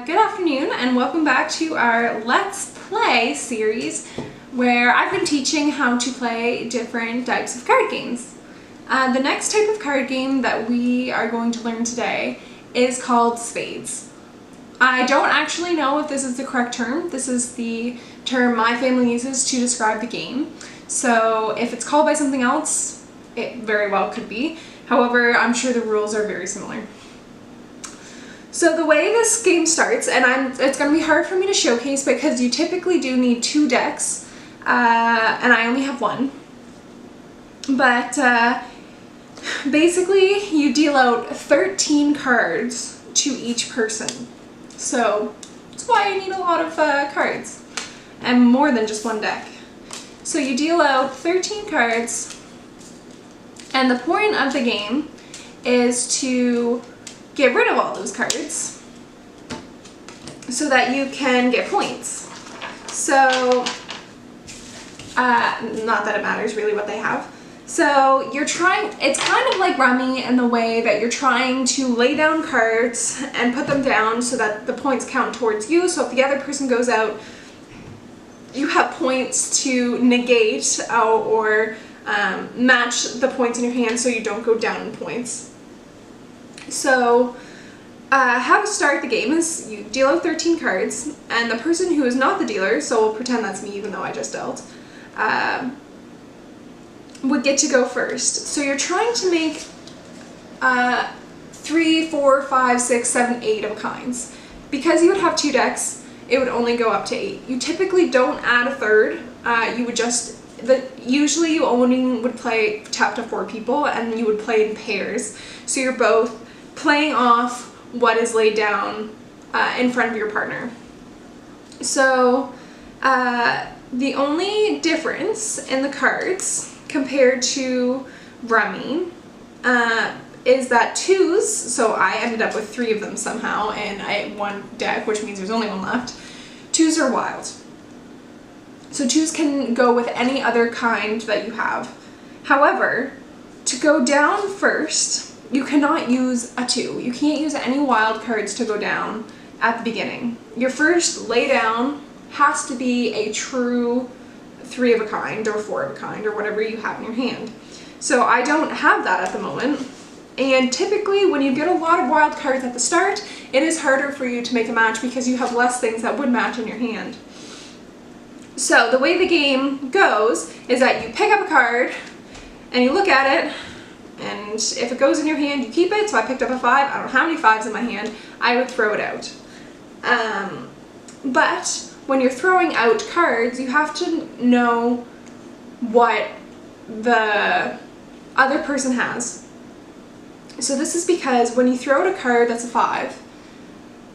Good afternoon and welcome back to our Let's Play series where I've been teaching how to play different types of card games. The next type of card game that we are going to learn today is called Spades. I don't actually know if this is the correct term. This is the term my family uses to describe the game. So if it's called by something else, it very well could be. However, I'm sure the rules are very similar. So the way this game starts, and it's going to be hard for me to showcase because you typically do need 2 decks, and I only have 1. But basically you deal out 13 cards to each person. So that's why you need a lot of cards, and more than just 1 deck. So you deal out 13 cards, and the point of the game is to get rid of all those cards so that you can get points. So, not that it matters really what they have. So you're trying, it's kind of like Rummy in the way that you're trying to lay down cards and put them down so that the points count towards you. So if the other person goes out, you have points to negate or match the points in your hand so you don't go down in points. So how to start the game is you deal out 13 cards, and the person who is not the dealer, so we'll pretend that's me even though I just dealt, would get to go first. So you're trying to make 3, 4, 5, 6, 7, 8 of kinds. Because you would have 2 decks, it would only go up to 8. You typically don't add a third. You would just, usually you only would play up to 4 people, and you would play in pairs. So you're both playing off what is laid down in front of your partner. So the only difference in the cards compared to Rummy is that 2s, so I ended up with 3 of them somehow in 1 deck, which means there's only 1 left. 2s are wild. So 2s can go with any other kind that you have. However, to go down first, you cannot use a 2. You can't use any wild cards to go down at the beginning. Your first lay down has to be a true 3 of a kind or 4 of a kind or whatever you have in your hand. So I don't have that at the moment. And typically when you get a lot of wild cards at the start, it is harder for you to make a match because you have less things that would match in your hand. So the way the game goes is that you pick up a card and you look at it, and if it goes in your hand, you keep it. So I picked up a 5. I don't have any 5s in my hand. I would throw it out. But when you're throwing out cards, you have to know what the other person has. So this is because when you throw out a card that's a 5,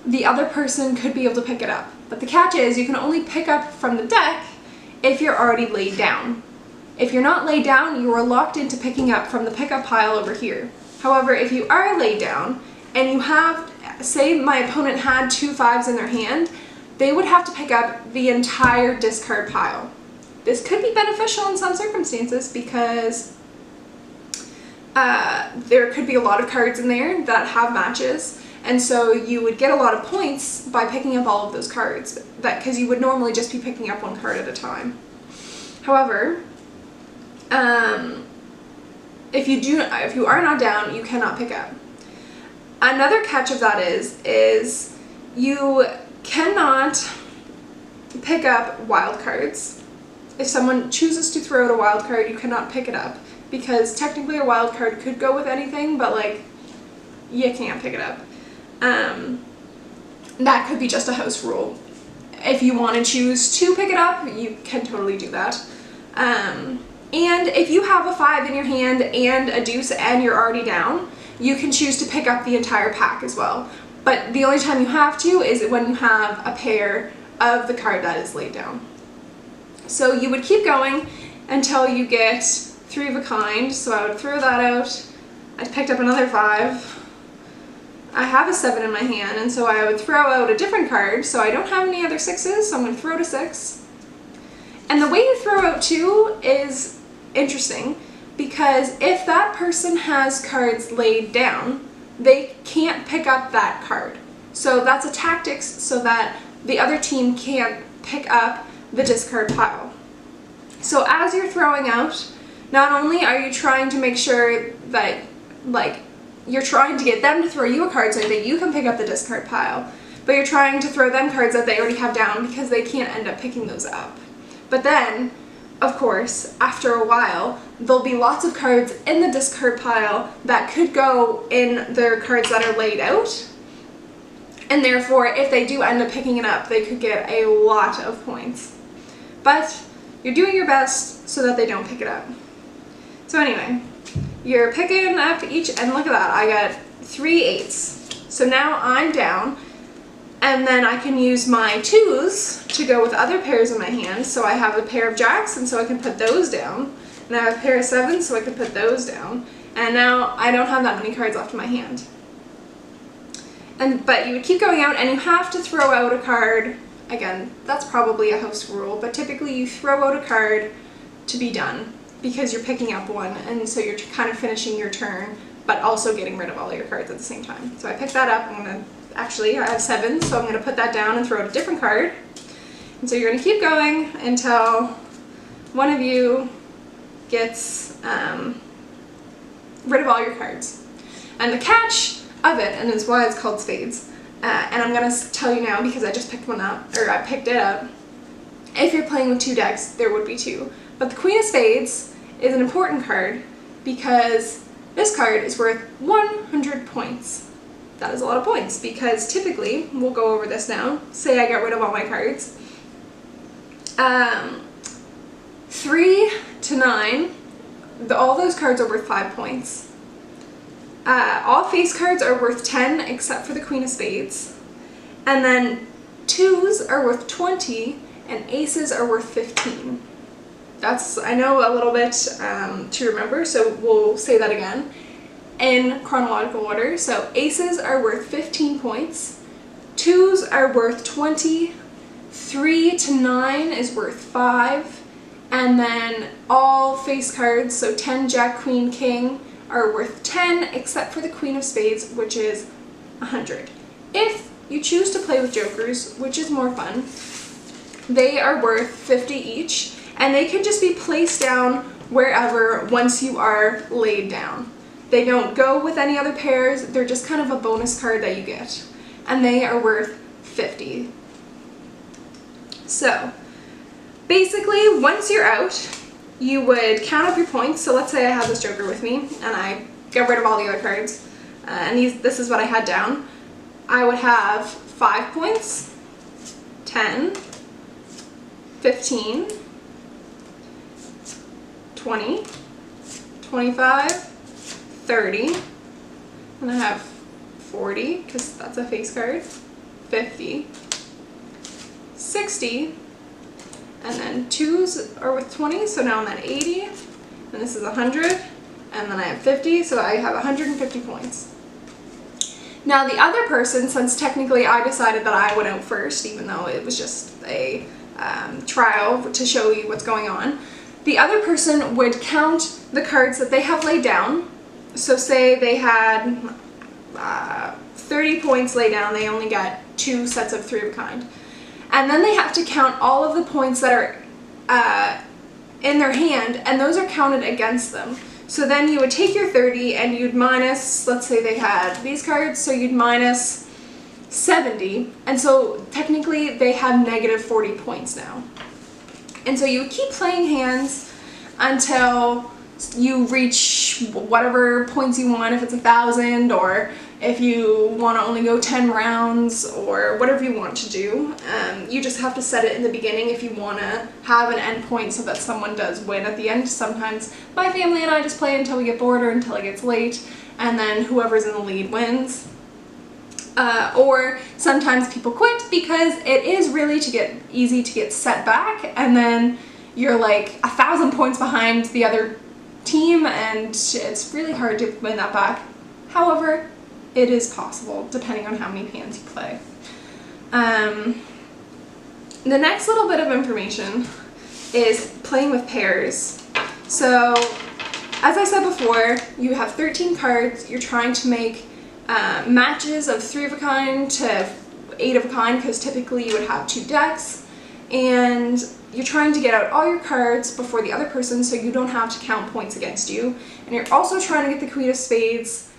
the other person could be able to pick it up. But the catch is you can only pick up from the deck if you're already laid down. If you're not laid down, you are locked into picking up from the pickup pile over here. However, if you are laid down and you have, say my opponent had 2 5s in their hand, they would have to pick up the entire discard pile. This could be beneficial in some circumstances because there could be a lot of cards in there that have matches, and so you would get a lot of points by picking up all of those cards, because you would normally just be picking up 1 card at a time. However, if you are not down, you cannot pick up. Another catch of that is you cannot pick up wild cards. If someone chooses to throw out a wild card, you cannot pick it up because technically a wild card could go with anything, but like you can't pick it up. That could be just a house rule. If you want to choose to pick it up, you can totally do that. And if you have a 5 in your hand and a deuce and you're already down, you can choose to pick up the entire pack as well. But the only time you have to is when you have a pair of the card that is laid down. So you would keep going until you get 3 of a kind. So I would throw that out. I picked up another 5. I have a 7 in my hand, and so I would throw out a different card. So I don't have any other 6s, so I'm going to throw to 6. And the way you throw out 2 is interesting because if that person has cards laid down, they can't pick up that card. So that's a tactic so that the other team can't pick up the discard pile. So as you're throwing out, not only are you trying to make sure that, like, you're trying to get them to throw you a card so that you can pick up the discard pile, but you're trying to throw them cards that they already have down because they can't end up picking those up. But then, of course, after a while, there'll be lots of cards in the discard pile that could go in their cards that are laid out, and therefore, if they do end up picking it up, they could get a lot of points. But you're doing your best so that they don't pick it up. So anyway, you're picking up each, and look at that, I got 3 8s. So now I'm down, and then I can use my 2s to go with other pairs in my hand. So I have a pair of jacks, and so I can put those down. And I have a pair of 7s, so I can put those down. And now I don't have that many cards left in my hand. But you would keep going out, and you have to throw out a card. Again, that's probably a house rule, but typically you throw out a card to be done because you're picking up one, and so you're kind of finishing your turn, but also getting rid of all your cards at the same time. So I pick that up. I have 7, so I'm going to put that down and throw out a different card. And so you're going to keep going until one of you gets rid of all your cards. And the catch of it, and it's why it's called Spades, and I'm going to tell you now because I just picked one up, or I picked it up. If you're playing with 2 decks, there would be 2. But the Queen of Spades is an important card because this card is worth 100 points. That is a lot of points because typically, we'll go over this now, say I get rid of all my cards. 3 to 9, all those cards are worth 5 points. All face cards are worth 10 except for the Queen of Spades. And then 2s are worth 20 and aces are worth 15. That's, I know, a little bit to remember, so we'll say that again in chronological order. So aces are worth 15 points, 2s are worth 20, 3 to 9 is worth 5, and then all face cards, so 10, Jack, Queen, King, are worth 10 except for the Queen of Spades, which is 100. If you choose to play with jokers, which is more fun, they are worth 50 each, and they can just be placed down wherever once you are laid down. They don't go with any other pairs, they're just kind of a bonus card that you get, and they are worth 50. So basically, once you're out, you would count up your points. So let's say I have this joker with me and I get rid of all the other cards, and this is what I had down. I would have 5 points, 10, 15, 20, 25, 30, and I have 40 because that's a face card, 50, 60, and then 2s are worth 20, so now I'm at 80, and this is 100, and then I have 50, so I have 150 points. Now the other person, since technically I decided that I went out first, even though it was just a trial to show you what's going on, the other person would count the cards that they have laid down. So say they had 30 points laid down, they only got 2 sets of 3 of a kind. And then they have to count all of the points that are in their hand, and those are counted against them. So then you would take your 30 and you'd minus, let's say they had these cards, so you'd minus 70, and so technically they have negative 40 points now. And so you keep playing hands until you reach whatever points you want, if it's 1,000, or if you want to only go 10 rounds, or whatever you want to do. You just have to set it in the beginning if you want to have an end point so that someone does win at the end. Sometimes my family and I just play until we get bored or until it gets late, and then whoever's in the lead wins. Or sometimes people quit because it is really easy to get set back, and then you're like 1,000 points behind the other team, and it's really hard to win that back. However, it is possible depending on how many hands you play. The next little bit of information is playing with pairs. So as I said before, you have 13 cards, you're trying to make matches of 3 of a kind to 8 of a kind, because typically you would have 2 decks, and you're trying to get out all your cards before the other person so you don't have to count points against you. And you're also trying to get the Queen of Spades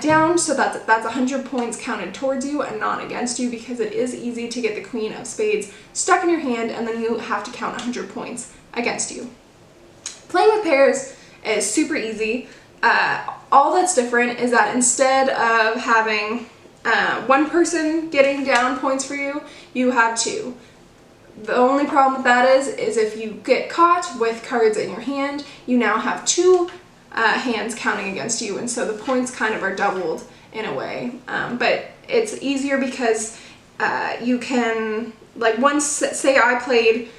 down so that's 100 points counted towards you and not against you, because it is easy to get the Queen of Spades stuck in your hand and then you have to count 100 points against you. Playing with pairs is super easy. All that's different is that instead of having one person getting down points for you, you have 2. The only problem with that is if you get caught with cards in your hand, you now have 2 hands counting against you, and so the points kind of are doubled in a way. But it's easier because you can, like, once, say I played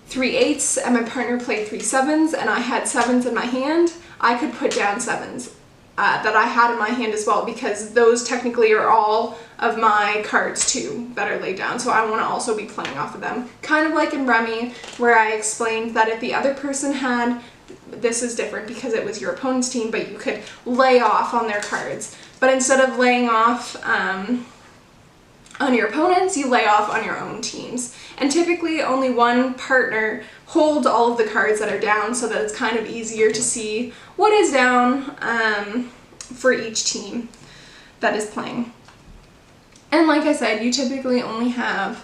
3 8s and my partner played 3 7s and I had 7s in my hand, I could put down 7s that I had in my hand as well, because those technically are all of my cards too that are laid down, so I want to also be playing off of them. Kind of like in Rummy, where I explained that if the other person had, this is different because it was your opponent's team, but you could lay off on their cards. But instead of laying off on your opponents, you lay off on your own teams. And typically only one partner holds all of the cards that are down, so that it's kind of easier to see what is down for each team that is playing. And like I said, you typically only have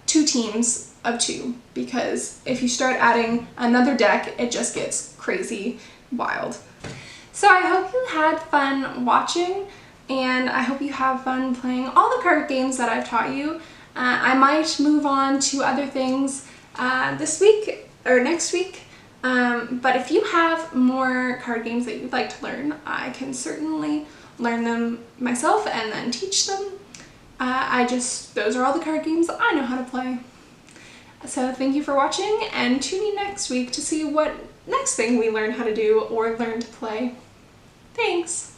2 teams of 2, because if you start adding another deck, it just gets crazy wild. So I hope you had fun watching, and I hope you have fun playing all the card games that I've taught you. I might move on to other things this week or next week, but if you have more card games that you'd like to learn, I can certainly learn them myself and then teach them. Those are all the card games I know how to play. So thank you for watching, and tune in next week to see what next thing we learn how to do or learn to play. Thanks!